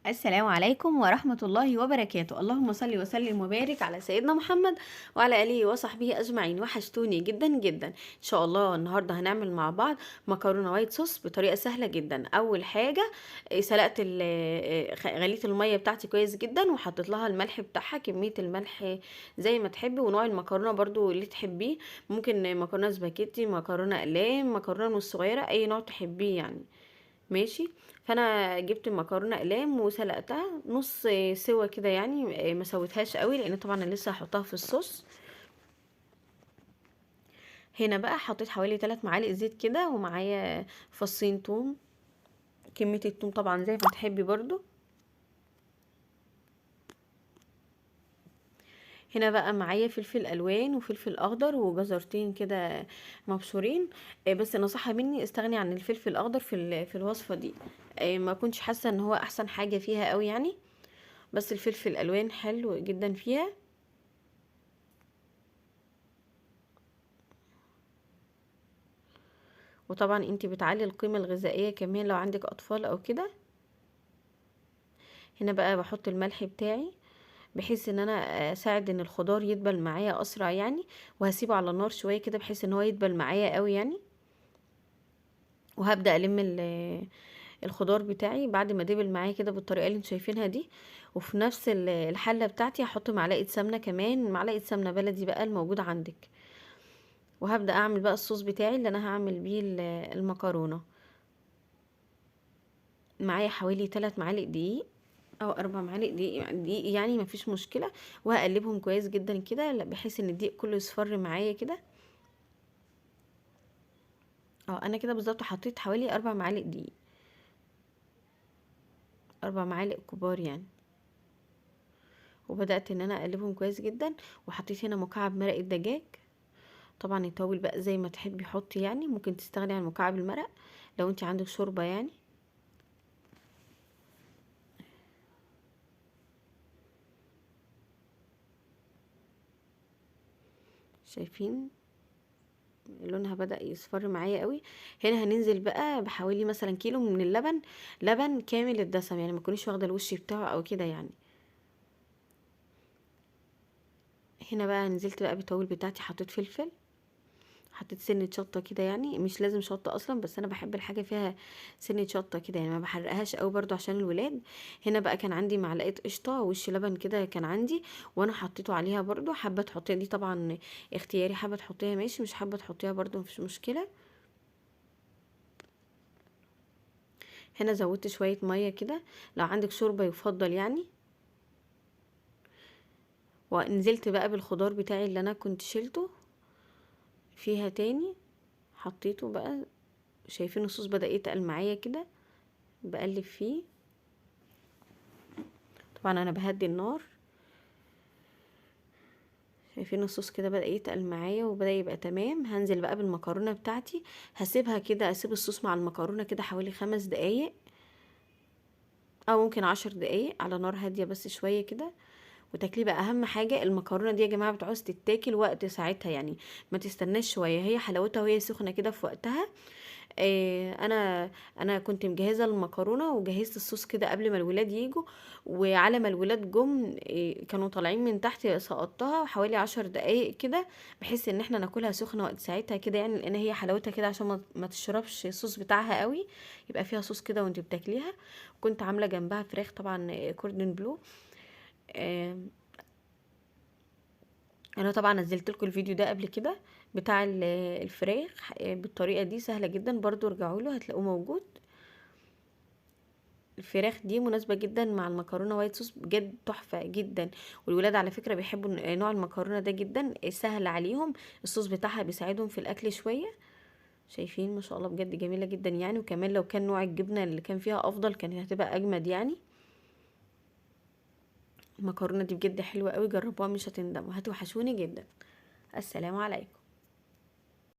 السلام عليكم ورحمة الله وبركاته. اللهم صل وسلم وبارك على سيدنا محمد وعلى آله وصحبه أجمعين. وحشتوني جدا جدا. إن شاء الله النهاردة هنعمل مع بعض مكرونة وايت صوص بطريقة سهلة جدا. أول حاجة سلقت غليت المية بتاعتي كويس جدا، وحطيت لها الملح بتاعها، كمية الملح زي ما تحبي، ونوع المكرونة برضو اللي تحبيه. ممكن مكرونة سباكيتي، مكرونة أقلام، مكرونة مش صغيرة، أي نوع تحبيه يعني. ماشي. فانا جبت المكرونه اقلام وسلقتها نص سوا كده يعني، ما سويتهاش قوي لان طبعا انا لسه هحطها في الصوص. هنا بقى حطيت حوالي 3 معالق زيت كده، ومعايا فصين توم، كميه التوم طبعا زي ما تحبي برضو. هنا بقى معايا فلفل الوان وفلفل اخضر وجزرتين كده مبشورين. بس نصيحه مني استغني عن الفلفل الاخضر في الوصفه دي. ما كنتش حاسه ان هو احسن حاجه فيها قوي يعني، بس الفلفل الالوان حلو جدا فيها. وطبعا انتي بتعلي القيمة الغذائية كمان لو عندك اطفال او كده. هنا بقى بحط الملح بتاعي بحيث ان انا اساعد ان الخضار يدبل معايا اسرع يعني، وهسيبه على النار شوية كده بحيث ان هو يدبل معايا قوي يعني. وهبدأ الم الخضار بتاعي بعد ما دبل معايا كده بالطريقة اللي انتوا شايفينها دي. وفي نفس الحلة بتاعتي هحط معلقة سمنة كمان، معلقة سمنة بلدي بقى الموجودة عندك. وهبدأ اعمل بقى الصوص بتاعي اللي انا هعمل بيه المكرونة. معايا حوالي 3 معالق دقيق او 4 معالق دقيق يعني مفيش مشكله. وهقلبهم كويس جدا كده بحيث ان الدقيق كله يصفر معايا كده. انا كده بالظبط حطيت حوالي 4 معالق دقيق، 4 معالق كبار يعني. وبدات ان انا اقلبهم كويس جدا. وحطيت هنا مكعب مرق الدجاج. طبعا التوابل بقى زي ما تحبي حطي يعني، ممكن تستغني عن مكعب المرق لو انت عندك شوربه يعني. شايفين لونها بدأ يصفر معايا قوي. هنا هننزل بقى بحوالي مثلا كيلو من اللبن، لبن كامل الدسم يعني، ما تكونيش واخده الوش بتاعه او كده يعني. هنا بقى نزلت بقى بالتوابل بتاعتي، حطيت فلفل، حطيت سنة شطة كده يعني، مش لازم شطة اصلا بس انا بحب الحاجة فيها سنة شطة كده يعني، ما بحرقهاش قوي برضو عشان الولاد. هنا بقى كان عندي معلقة قشطة وش لبن كده كان عندي، وانا حطيته عليها برضو. حابة تحطيها دي طبعا اختياري، حابة تحطيها ماشي، مش حابة تحطيها برضو مفيش مشكلة. هنا زودت شوية مية كده لو عندك شوربة يفضل يعني. ونزلت بقى بالخضار بتاعي اللي انا كنت شيلته فيها تاني، حطيته بقى. شايفين الصوص بدأ يتقل معايا كده، بقلب فيه. طبعا انا بهدي النار. شايفين الصوص كده بدأ يتقل معايا وبدأ يبقى تمام. هنزل بقى بالمكرونة بتاعتي، هسيبها كده، اسيب الصوص مع المكرونة كده حوالي 5 دقايق او ممكن 10 دقايق على نار هادية بس شوية كده. وتاكليه بقى. اهم حاجه المكرونه دي يا جماعه بتعوز تتاكل وقت ساعتها يعني، ما تستناش شويه، هي حلاوتها وهي سخنه كده في وقتها. انا كنت مجهزه المكرونه وجهزت الصوص كده قبل ما الولاد يجوا. وعلى ما الولاد جم كانوا طالعين من تحت، سقطتها حوالي 10 دقايق كده بحيث ان احنا ناكلها سخنه وقت ساعتها كده يعني، لان هي حلاوتها كده عشان ما تشربش الصوص بتاعها قوي، يبقى فيها صوص كده وانت بتاكليها. كنت عامله جنبها فراخ طبعا كوردن بلو. آه، انا طبعا نزلت لكم الفيديو ده قبل كده بتاع الفراخ بالطريقه دي سهله جدا برضو، ارجعوا له هتلاقوه موجود. الفراخ دي مناسبه جدا مع المكرونه وايت صوص، بجد تحفه جدا. والولاد على فكره بيحبوا نوع المكرونه ده جدا، سهل عليهم، الصوص بتاعها بيساعدهم في الاكل شويه. شايفين ما شاء الله بجد جميله جدا يعني. وكمان لو كان نوع الجبنه اللي كان فيها افضل كانت هتبقى اجمد يعني. المكرونه دي بجد حلوه قوي، جربوها مش هتندموا، هتوحشوني جدا. السلام عليكم.